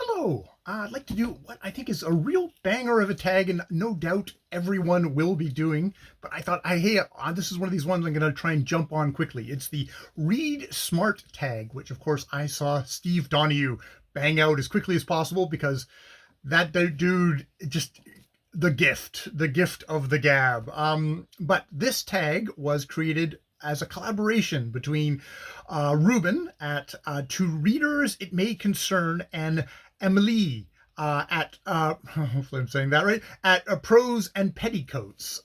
Hello, I'd like to do what I think is a real banger of a tag, and no doubt everyone will be doing, but I thought, hey, this is one of these ones I'm going to try and jump on quickly. It's the Read Smart tag, which of course I saw Steve Donahue bang out as quickly as possible because that dude just the gift of the gab. But this tag was created as a collaboration between Ruben at To Readers It May Concern and Emily at hopefully I'm saying that right, at Prose and Petticoats.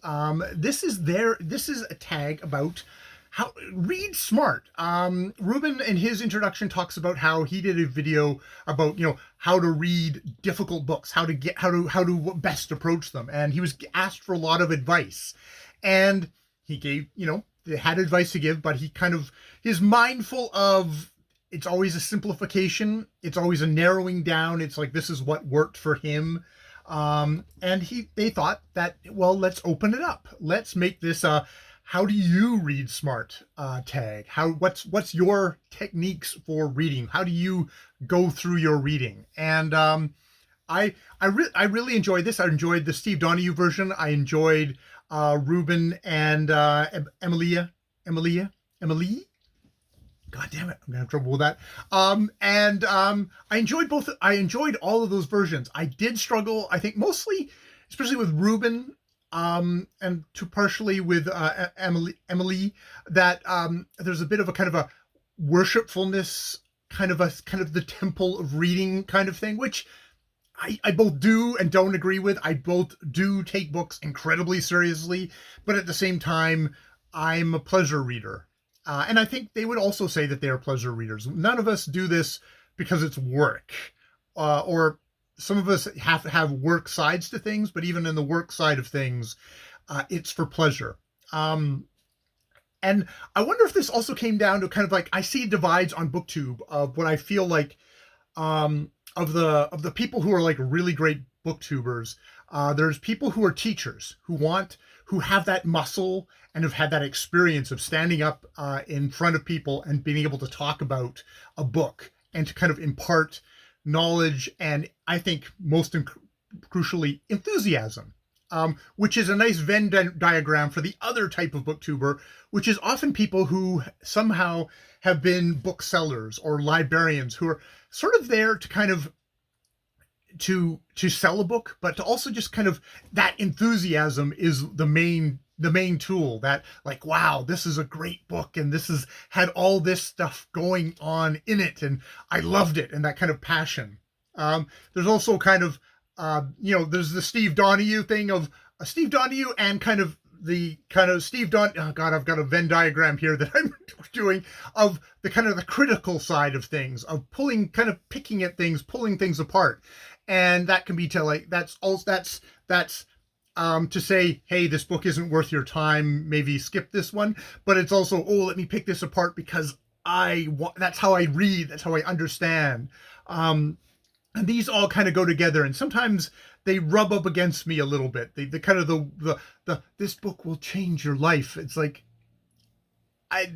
This is a tag about how read smart. Ruben in his introduction talks about how he did a video about how to read difficult books, how to best approach them, and he was asked for a lot of advice, and he gave had advice to give, but he's mindful of it's always a simplification, it's always a narrowing down. It's like this is what worked for him, and they thought that, well, let's open it up, let's make this a how do you read smart tag. What's your techniques for reading? How do you go through your reading? And I really enjoyed this. I enjoyed the Steve Donahue version. I enjoyed Ruben and Emily. God damn it, I'm gonna have trouble with that. I enjoyed both. I enjoyed all of those versions. I did struggle, I think, mostly, especially with Ruben, and to partially with Emily, that there's a bit of a kind of a worshipfulness, kind of the temple of reading kind of thing, which I both do and don't agree with. I both do take books incredibly seriously, but at the same time, I'm a pleasure reader. And I think they would also say that they are pleasure readers. None of us do this because it's work, or some of us have to have work sides to things, but even in the work side of things, it's for pleasure. And I wonder if this also came down to kind of like, I see divides on BookTube of what I feel like, of the people who are like really great booktubers. There's people who are teachers who have that muscle and have had that experience of standing up in front of people and being able to talk about a book and to kind of impart knowledge, and I think most crucially enthusiasm, which is a nice Venn diagram for the other type of booktuber, which is often people who somehow have been booksellers or librarians who are sort of there to kind of to sell a book, but to also just kind of, that enthusiasm is the main tool. That like, wow, this is a great book and this has had all this stuff going on in it and I loved it, and that kind of passion. There's also kind of there's the Steve Donahue thing of Steve Donahue and kind of Steve Don. Oh God, I've got a Venn diagram here that I'm doing of the kind of the critical side of things, of picking at things, pulling things apart, and that can be to like that's to say, hey, this book isn't worth your time, maybe skip this one. But it's also, oh, let me pick this apart because that's how I read, that's how I understand. And these all kind of go together, and sometimes they rub up against me a little bit. They kind of the this book will change your life. It's like I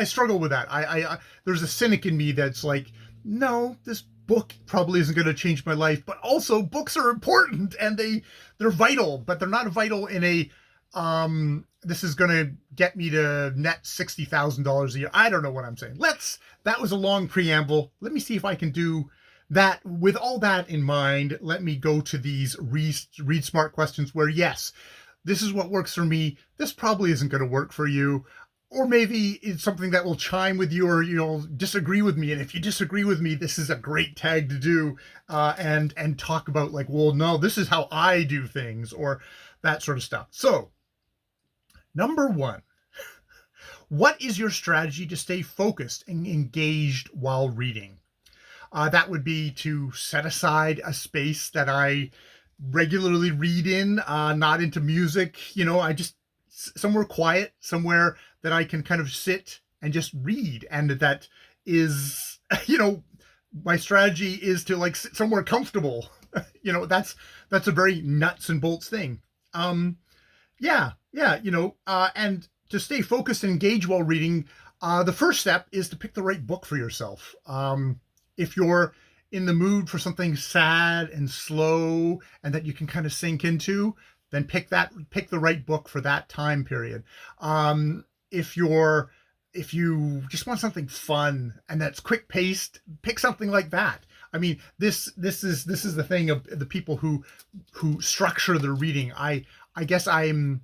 struggle with that. I there's a cynic in me that's like, no, this book probably isn't going to change my life, but also books are important and they're vital, but they're not vital in a this is going to get me to net $60,000 a year. I don't know what I'm saying. That was a long preamble. Let me see if I can do that. With all that in mind, let me go to these read smart questions where, yes, this is what works for me. This probably isn't going to work for you. Or maybe it's something that will chime with you, or disagree with me. And if you disagree with me, this is a great tag to do, and talk about like, well, no, this is how I do things, or that sort of stuff. So, number one, what is your strategy to stay focused and engaged while reading? That would be to set aside a space that I regularly read in, not into music. I just somewhere quiet, somewhere that I can kind of sit and just read. And that is, my strategy is to like sit somewhere comfortable. That's a very nuts and bolts thing. And to stay focused and engaged while reading, the first step is to pick the right book for yourself. If you're in the mood for something sad and slow and that you can kind of sink into, then pick the right book for that time period. Um, if you're if you just want something fun and that's quick paced, pick something like that. I mean, this is the thing of the people who structure their reading. I guess I'm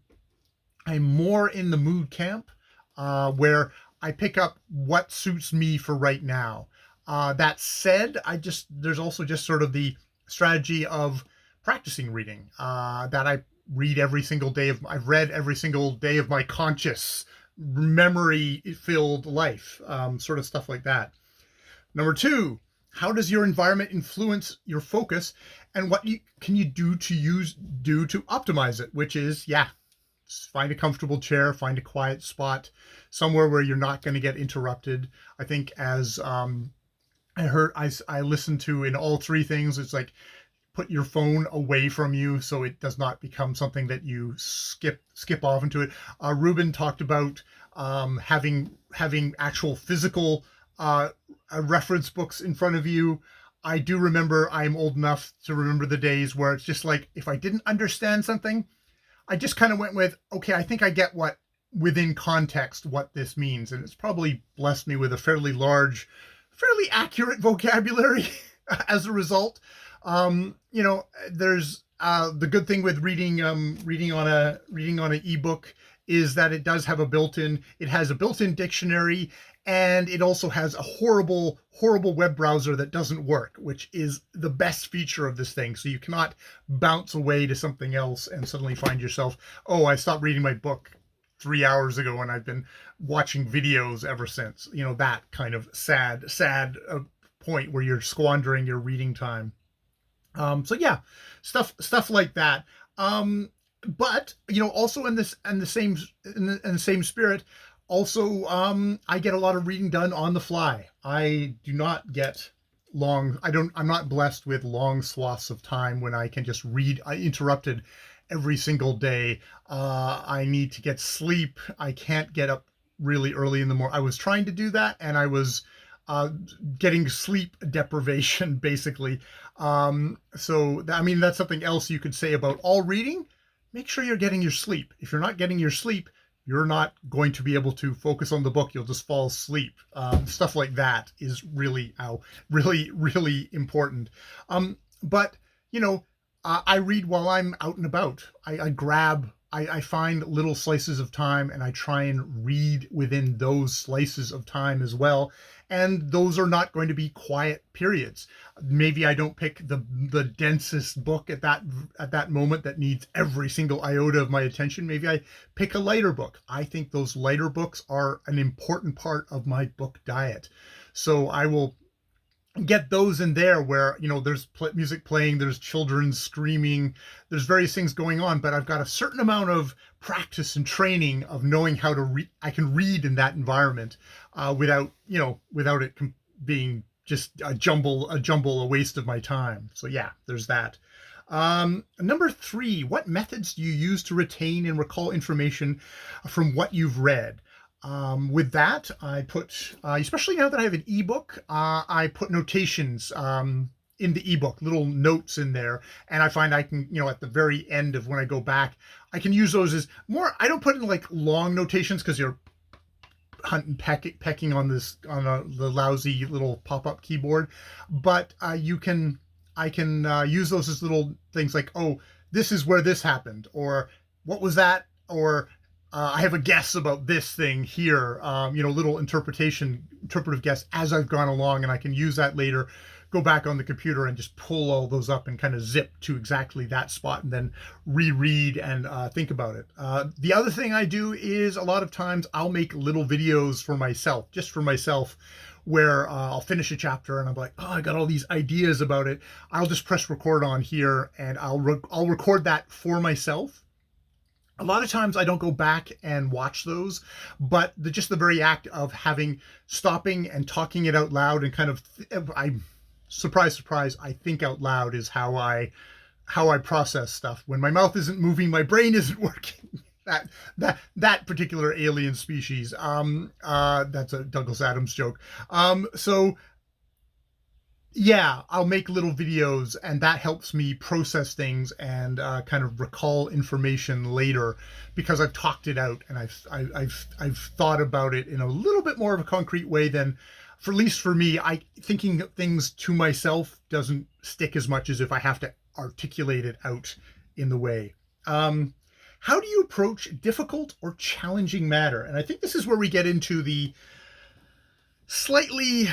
more in the mood camp, where I pick up what suits me for right now. That said, I just there's also just sort of the strategy of practicing reading, that I read every single day of I've read every single day of my conscious memory filled life, sort of stuff like that. Number two, how does your environment influence your focus, and what can you do to optimize it? Which is, yeah, find a comfortable chair, find a quiet spot, somewhere where you're not going to get interrupted. I think as I listened to in all three things, it's like put your phone away from you so it does not become something that you skip off into it. Ruben talked about having actual physical reference books in front of you. I do remember, I'm old enough to remember the days where it's just like, if I didn't understand something, I just kind of went with, okay, I think I get what, within context, what this means. And it's probably blessed me with a fairly large, fairly accurate vocabulary as a result. There's the good thing with reading on an ebook is that it does have it has a built-in dictionary, and it also has a horrible web browser that doesn't work, which is the best feature of this thing. So you cannot bounce away to something else and suddenly find yourself, oh, I stopped reading my book 3 hours ago and I've been watching videos ever since. That kind of sad point where you're squandering your reading time. So yeah, stuff like that. But also in the same spirit, also, I get a lot of reading done on the fly. I do not get I'm not blessed with long swaths of time when I can just read interrupted every single day. I need to get sleep. I can't get up really early in the morning. I was trying to do that, and I was getting sleep deprivation, basically. That's something else you could say about all reading. Make sure you're getting your sleep. If you're not getting your sleep, you're not going to be able to focus on the book. You'll just fall asleep. Stuff like that is really important. But I read while I'm out and about. I find little slices of time and I try and read within those slices of time as well. And those are not going to be quiet periods. Maybe I don't pick the densest book at that moment that needs every single iota of my attention. Maybe I pick a lighter book. I think those lighter books are an important part of my book diet. So I will get those in there where there's music playing, there's children screaming, there's various things going on, but I've got a certain amount of practice and training of knowing how to read. I can read in that environment without it being just a a waste of my time. So yeah, there's that. Number three, what methods do you use to retain and recall information from what you've read? With that, I put, especially now that I have an ebook, I put notations in the ebook, little notes in there. And I find I can, at the very end of when I go back, I can use those as more, I don't put in like long notations because you're hunting, pecking on the lousy little pop-up keyboard. But I can use those as little things like, oh, this is where this happened, or what was that, or I have a guess about this thing here, little interpretive guess as I've gone along, and I can use that later, go back on the computer and just pull all those up and kind of zip to exactly that spot and then reread and think about it. The other thing I do is a lot of times I'll make little videos for myself, just for myself, where I'll finish a chapter and I'm like, oh, I got all these ideas about it. I'll just press record on here and I'll record that for myself. A lot of times I don't go back and watch those, but just the very act of stopping and talking it out loud and kind of, surprise, I think out loud is how I process stuff. When my mouth isn't moving, my brain isn't working. That particular alien species. That's a Douglas Adams joke. So Yeah, I'll make little videos, and that helps me process things and kind of recall information later because I've talked it out and I've thought about it in a little bit more of a concrete way than, for at least for me, I thinking things to myself doesn't stick as much as if I have to articulate it out in the way. Um, how do you approach difficult or challenging matter? And I think this is where we get into the slightly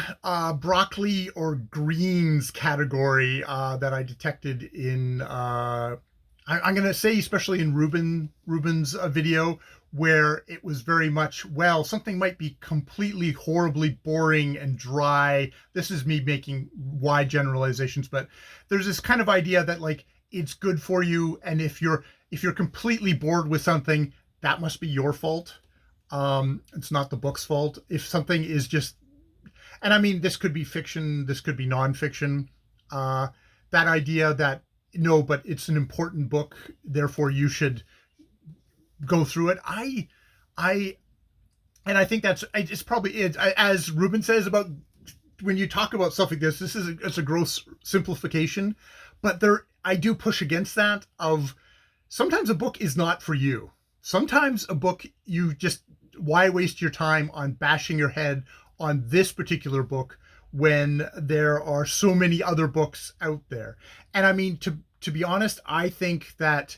broccoli or greens category that I detected in I'm going to say especially in Ruben's video, where it was very much, well, something might be completely horribly boring and dry. This is me making wide generalizations, but there's this kind of idea that like it's good for you, and if you're completely bored with something, that must be your fault. It's not the book's fault. If something is just, and I mean, this could be fiction, this could be nonfiction. Uh, that idea that no, but it's an important book, therefore you should go through it. I, and I think it's probably it. As Ruben says about when you talk about stuff like this, it's a gross simplification, but I do push against that. Of sometimes a book is not for you. Sometimes a book you just, why waste your time on bashing your head on this particular book when there are so many other books out there? And I mean, to be honest, I think that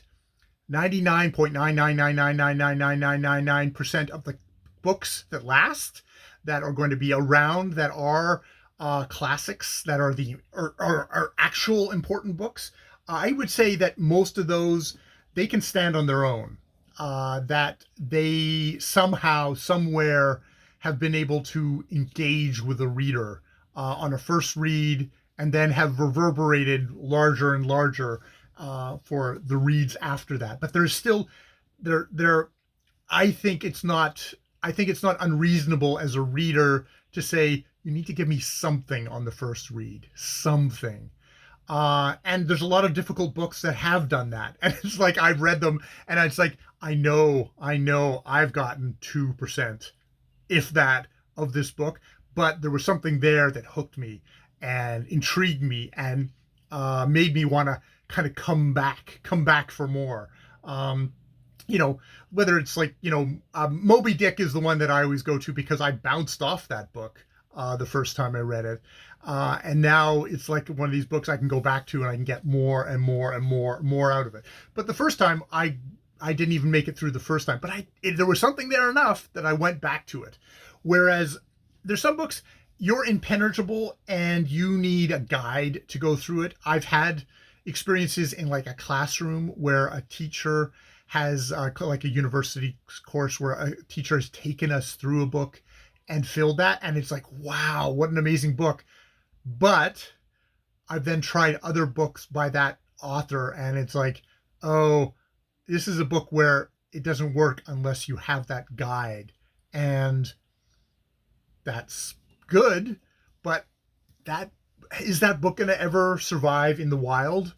99.999999999% of the books that last, that are going to be around, that are classics, that are are actual important books, I would say that most of those, they can stand on their own. That they somehow, somewhere, have been able to engage with a reader on a first read, and then have reverberated larger and larger for the reads after that. But there's still there. I think it's not. I think it's not unreasonable as a reader to say you need to give me something on the first read, something. And there's a lot of difficult books that have done that, and it's like I've read them, and it's like I know, I've gotten 2%, if that, of this book, but there was something there that hooked me and intrigued me and made me want to kind of come back for more. Um, you know, whether it's like, Moby Dick is the one that I always go to because I bounced off that book the first time I read it. And now it's like one of these books I can go back to and I can get more and more and more out of it. But the first time I didn't even make it through the first time, but there was something there enough that I went back to it. Whereas there's some books you're impenetrable and you need a guide to go through it. I've had experiences in like a classroom where a teacher has like a university course where a teacher has taken us through a book and filled that, and it's like, wow, what an amazing book. But I've then tried other books by that author, and it's like, oh, this is a book where it doesn't work unless you have that guide. And that's good, but that is that book going to ever survive in the wild?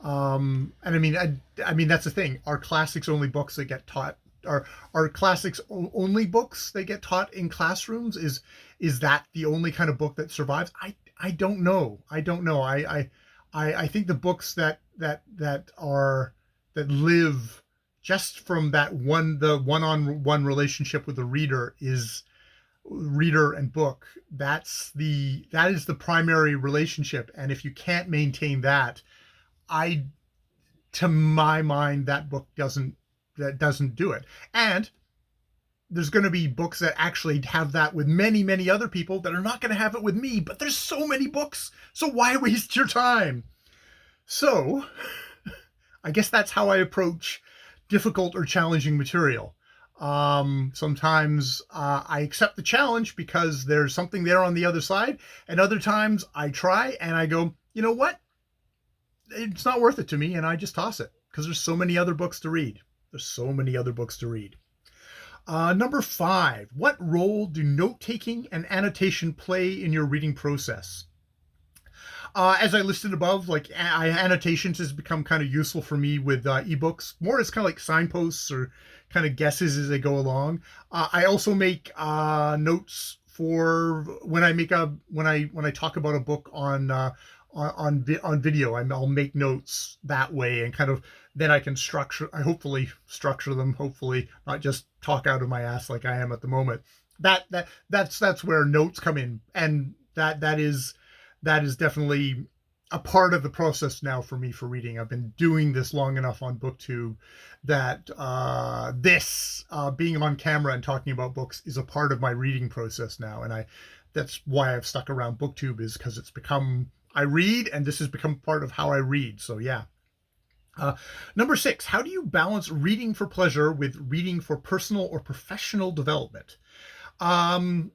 And I mean that's the thing. Are classics only books that get taught? Are classics only books that get taught in classrooms? Is that the only kind of book that survives? I don't know. I don't know. I think the books that live just from the one-on-one relationship with the reader is reader and book. That is the primary relationship. And if you can't maintain that, to my mind, that book doesn't do it. And there's going to be books that actually have that with many other people that are not going to have it with me, but there's so many books, so why waste your time? So I guess that's how I approach difficult or challenging material. Sometimes I accept the challenge because there's something there on the other side, and other times I try and I go, you know what, it's not worth it to me, and I just toss it because there's so many other books to read. Number 5, what role do note-taking and annotation play in your reading process? As I listed above, like annotations has become kind of useful for me with ebooks, more as kind of like signposts or kind of guesses as they go along. I also make notes for when I make a when I talk about a book on on video. I'll make notes that way, and kind of then I can structure. I hopefully structure them. Hopefully not just talk out of my ass like I am at the moment. That's where notes come in, and that is definitely a part of the process now for me for reading. I've been doing this long enough on BookTube that this being on camera and talking about books is a part of my reading process now, and I that's why I've stuck around BookTube, is because it's become I read, and this has become part of how I read. So yeah. Number 6, how do you balance reading for pleasure with reading for personal or professional development? Um,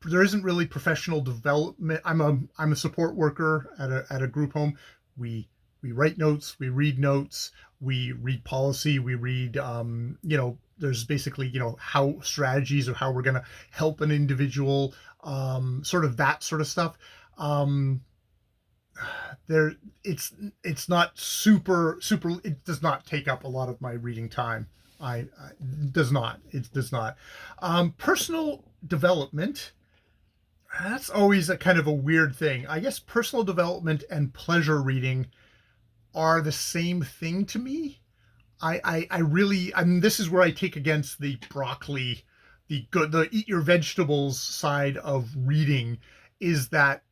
there isn't really professional development. I'm a support worker at a group home. We we write notes, we read notes, we read policy, we read there's basically how strategies of how we're going to help an individual, sort of that sort of stuff. Um, there it's not super, it does not take up a lot of my reading time. I does not it does not Personal development, that's always a kind of a weird thing. I guess personal development and pleasure reading are the same thing to me. I really, I mean, this is where I take against the broccoli, the eat your vegetables side of reading, is that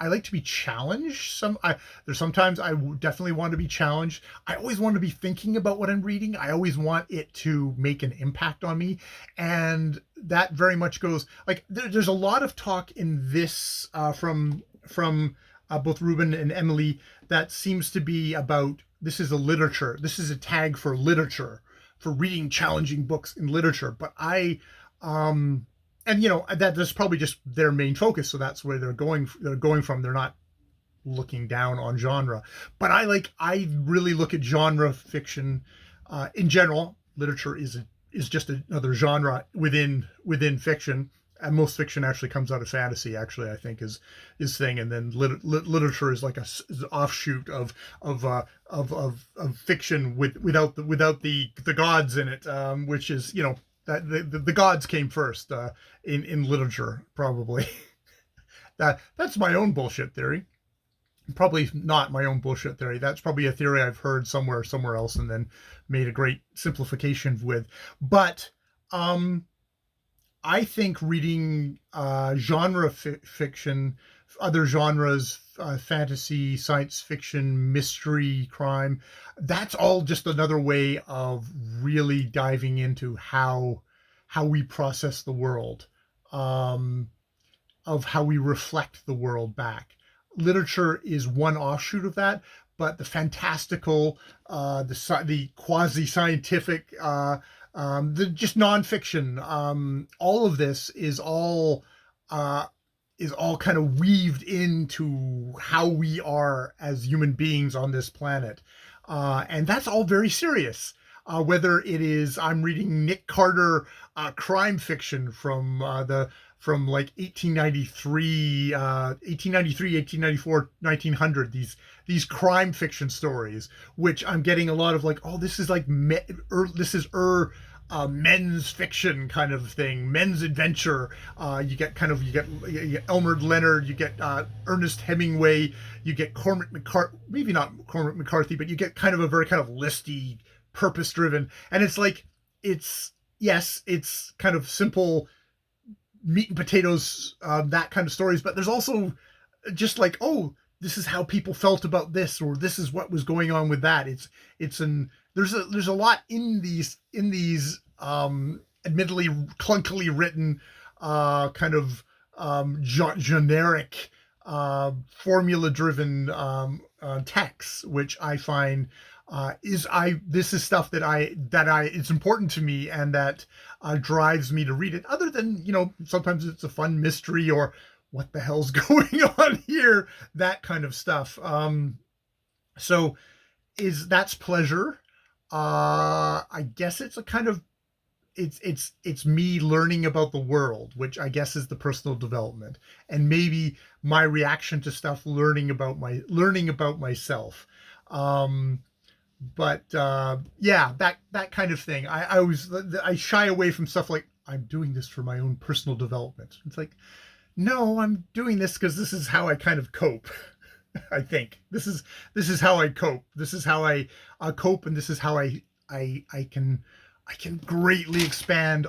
I like to be challenged. There's sometimes I definitely want to be challenged. I always want to be thinking about what I'm reading. I always want it to make an impact on me, and that very much goes like there's a lot of talk in this from both Ruben and Emily that seems to be about this is a literature. This is a tag for literature, for reading challenging books in literature. But and that's probably just their main focus, so that's where they're going from. They're not looking down on genre, but I really look at genre fiction in general. Literature is just another genre within fiction, and most fiction actually comes out of fantasy, actually, I think is thing, and then literature is like is an offshoot of fiction without the gods in it, which is that the gods came first in literature, probably. That's my own bullshit theory. Probably not my own bullshit theory. That's probably a theory I've heard somewhere else, and then made a great simplification with. But I think reading genre fiction, other genres, fantasy, science fiction, mystery, crime, that's all just another way of really diving into how we process the world, um, of how we reflect the world back. Literature is one offshoot of that, but the fantastical, the quasi scientific, the just nonfiction, all of this is all kind of weaved into how we are as human beings on this planet, and that's all very serious. Whether it is I'm reading Nick Carter crime fiction from like 1893, 1894, 1900, these crime fiction stories, which I'm getting a lot of like, oh, this is like this is men's fiction kind of thing, men's adventure. You get Elmer Leonard, you get Ernest Hemingway, you get Cormac McCarthy, maybe not Cormac McCarthy, but you get kind of a very kind of listy, purpose driven, and it's like it's kind of simple meat and potatoes, that kind of stories, but there's also just like, oh, this is how people felt about this, or this is what was going on with that. There's a lot in these admittedly clunkily written kind of generic formula driven texts, which I find this is stuff that I it's important to me, and that drives me to read it. Other than sometimes it's a fun mystery, or what the hell's going on here, that kind of stuff. So that's pleasure. I guess it's a kind of it's me learning about the world, which I guess is the personal development, and maybe my reaction to stuff, learning about myself. But yeah, that kind of thing. I always I shy away from stuff like I'm doing this for my own personal development. It's like, no, I'm doing this because this is how I kind of cope. I think this is how I cope. This is how I cope, and this is how I can greatly expand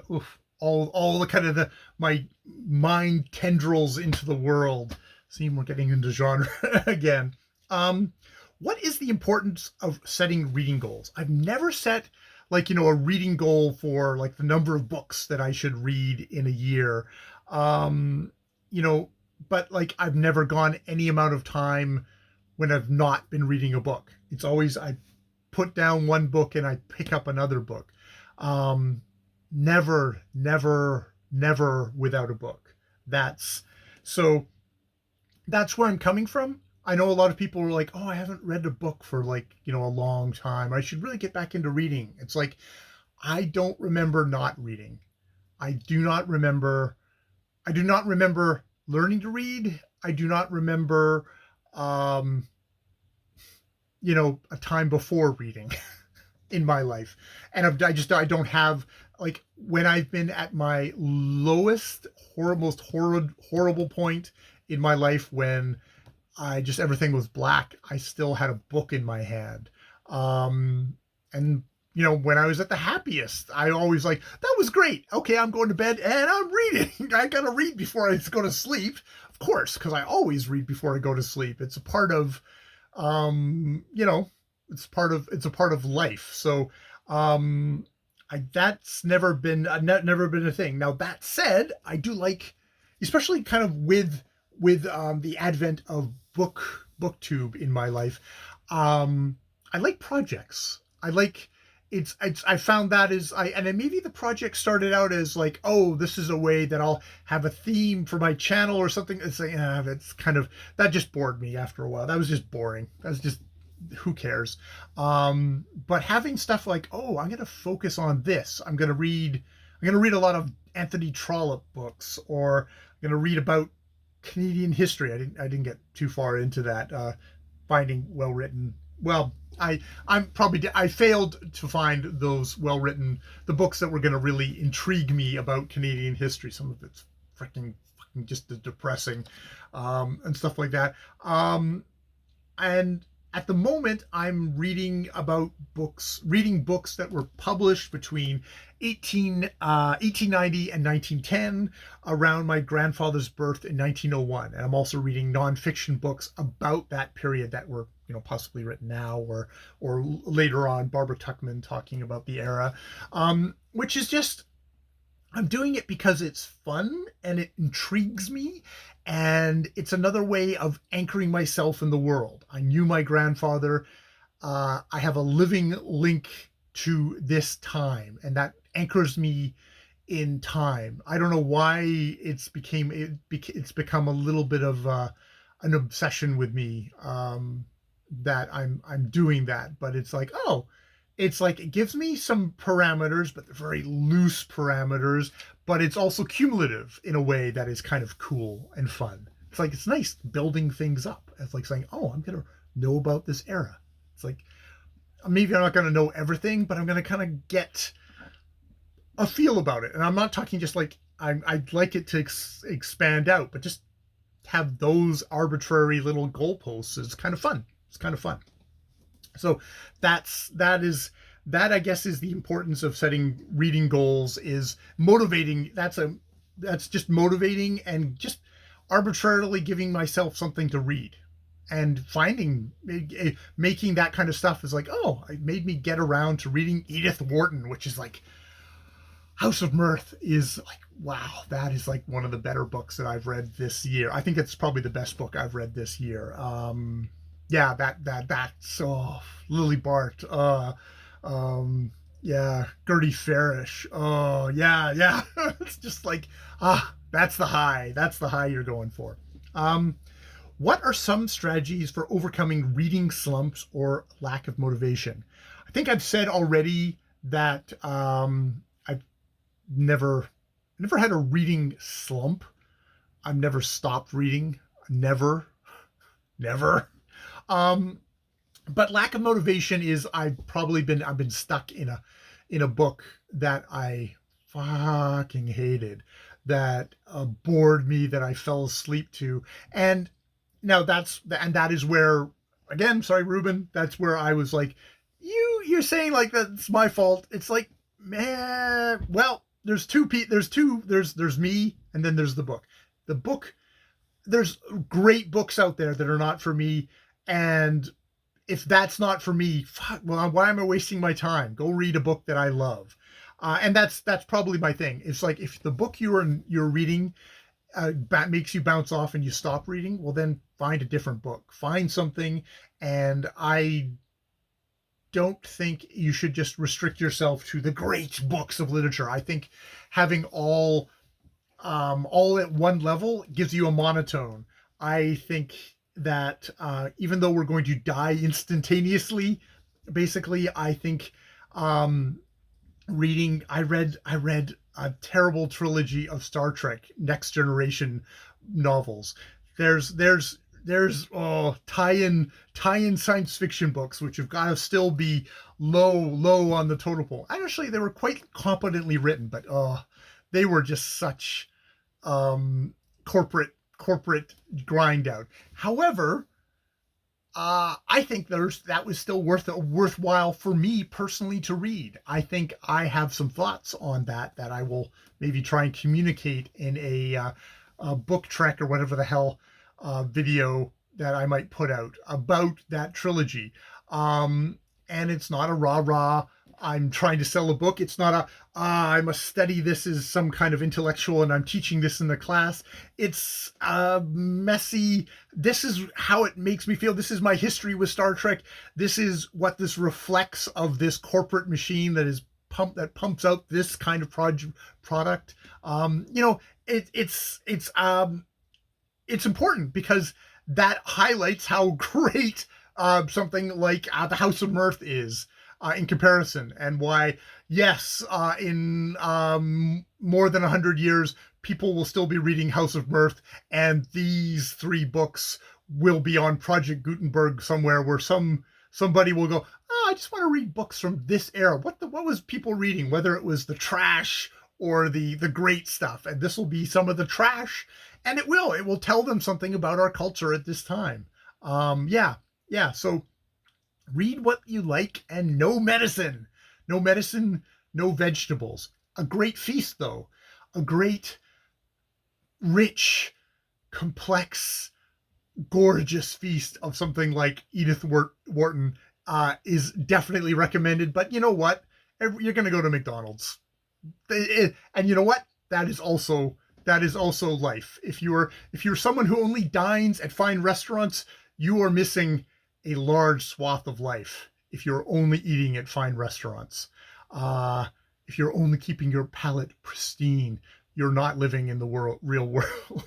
all the kind of the my mind tendrils into the world. See, we're getting into genre again. Um, what is the importance of setting reading goals? I've never set like a reading goal for like the number of books that I should read in a year. Um, you know, but like I've never gone any amount of time when I've not been reading a book. It's always I put down one book and I pick up another book. Um, never without a book. That's so that's where I'm coming from. I know a lot of people are like, "Oh, I haven't read a book for like, a long time. I should really get back into reading." It's like I don't remember not reading. I do not remember I do not remember learning to read. I do not remember um, a time before reading in my life. And I don't have like when I've been at my lowest, most horrible point in my life when I just everything was black. I still had a book in my hand. And when I was at the happiest, I always like, that was great. Okay, I'm going to bed and I'm reading. I gotta read before I go to sleep. Of course, because I always read before I go to sleep. It's a part of um, you know, it's a part of life. So that's never been a thing. Now that said, I do like, especially kind of with the advent of booktube in my life. I like projects. I like it's I found that is I and then maybe the project started out as like, oh, this is a way that I'll have a theme for my channel or something. It's like that's kind of that just bored me after a while. That was just boring. That was just who cares. But having stuff like, oh, I'm gonna focus on this. I'm gonna read a lot of Anthony Trollope books, or I'm gonna read about Canadian history. I didn't get too far into that. Finding well written. Well, I failed to find those well written the books that were going to really intrigue me about Canadian history. Some of it's fucking just depressing, and stuff like that. And at the moment, I'm reading books that were published between 1890 and 1910, around my grandfather's birth in 1901. And I'm also reading nonfiction books about that period that were, possibly written now or later on. Barbara Tuchman talking about the era, which is just I'm doing it because it's fun and it intrigues me, and it's another way of anchoring myself in the world. I knew my grandfather. I have a living link to this time, and that anchors me in time. I don't know why it's become a little bit of an obsession with me, that I'm doing that, but it's like, oh, it's like it gives me some parameters, but they're very loose parameters, but it's also cumulative in a way that is kind of cool and fun. It's like it's nice building things up. It's like saying, oh, I'm gonna know about this era. It's like maybe I'm not gonna know everything, but I'm gonna kind of get a feel about it. And I'm not talking just like I'd like it to expand out, but just have those arbitrary little goalposts is kind of fun. It's kind of fun. So that I guess is the importance of setting reading goals, is motivating. That's just motivating and just arbitrarily giving myself something to read, and making that kind of stuff is like, oh, it made me get around to reading Edith Wharton, which is like House of Mirth is like, wow, that is like one of the better books that I've read this year. I think it's probably the best book I've read this year. Yeah, that's Lily Bart. Yeah, Gertie Farish. Oh, yeah. It's just like, that's the high. That's the high you're going for. What are some strategies for overcoming reading slumps or lack of motivation? I think I've said already that I've never had a reading slump. I've never stopped reading. Never. Um, But lack of motivation is I've been stuck in a book that I fucking hated, that bored me, that I fell asleep to. And now that is where, again, sorry Ruben, that's where I was like, you're saying like that's my fault. It's like, man, well, there's me, and then there's the book. The book, there's great books out there that are not for me, and if that's not for me, fuck, well, why am I wasting my time? Go read a book that I love. And that's probably my thing. It's like, if the book you're reading makes you bounce off and you stop reading, well, then find a different book, find something. And I don't think you should just restrict yourself to the great books of literature. I think having all at one level gives you a monotone. I think that even though we're going to die instantaneously, basically, I think reading. I read a terrible trilogy of Star Trek Next Generation novels. There's tie-in science fiction books which have got to still be low on the totem pole. Actually, they were quite competently written, but they were just such corporate grind out. However, I think that was still worthwhile for me personally to read. I think I have some thoughts on that I will maybe try and communicate in a book trek or whatever the hell video that I might put out about that trilogy. And it's not a rah-rah, I'm trying to sell a book. It's not a, I must study this as some kind of intellectual and I'm teaching this in the class. It's messy. This is how it makes me feel. This is my history with Star Trek. This is what this reflects of this corporate machine that pumps out this kind of product. It's important because that highlights how great something like the House of Mirth is in comparison, and why, yes, in more than 100 years, people will still be reading House of Mirth, and these three books will be on Project Gutenberg somewhere, where somebody will go, oh, I just want to read books from this era. What was people reading? Whether it was the trash or the great stuff, and this will be some of the trash, and it will tell them something about our culture at this time. Yeah. So read what you like, and no medicine, no vegetables. A great feast, though, a great, rich, complex, gorgeous feast of something like Edith Wharton is definitely recommended. But you know what? You're going to go to McDonald's, and you know what? That is also life. If you're someone who only dines at fine restaurants, you are missing a large swath of life if you're only eating at fine restaurants. If you're only keeping your palate pristine, you're not living in the real world.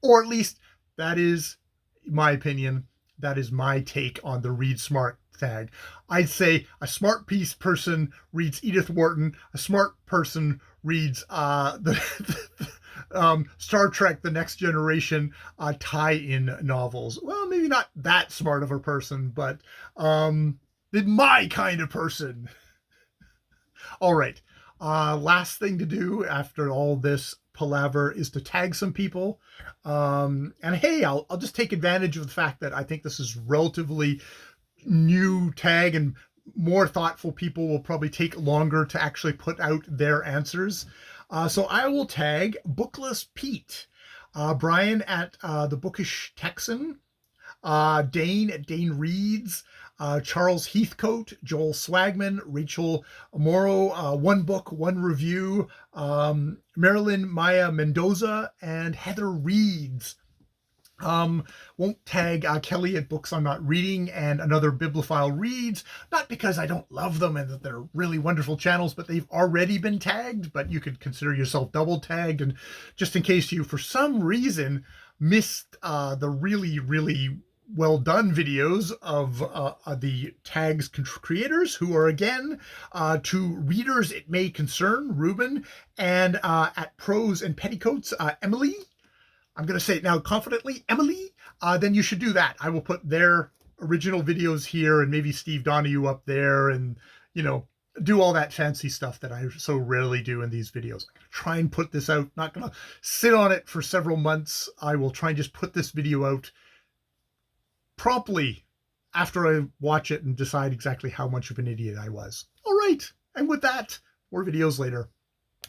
Or at least that is my opinion. That is my take on the Read Smart tag. I'd say a smart piece person reads Edith Wharton. A smart person reads Star Trek: The Next Generation tie-in novels. Well, maybe not that smart of a person, but my kind of person. All right. Last thing to do after all this palaver is to tag some people. And hey, I'll just take advantage of the fact that I think this is relatively new tag, and more thoughtful people will probably take longer to actually put out their answers. So I will tag Bookless Pete, Brian at The Bookish Texan, Dane at Dane Reads, Charles Heathcote, Joel Swagman, Rachel Morrow, One Book, One Review, Marilyn Maya Mendoza, and Heather Reads. Won't tag Kelly at Books I'm Not Reading and Another Bibliophile Reads, not because I don't love them and that they're really wonderful channels, but they've already been tagged. But you could consider yourself double tagged, and just in case you for some reason missed the really well done videos of the tags creators, who are again to readers it may concern, Ruben, and at Prose and Petticoats, Emily. I'm going to say it now confidently, Emily, then you should do that. I will put their original videos here and maybe Steve Donahue up there, and, you know, do all that fancy stuff that I so rarely do in these videos. I'm going to try and put this out. Not going to sit on it for several months. I will try and just put this video out promptly after I watch it and decide exactly how much of an idiot I was. All right. And with that, more videos later.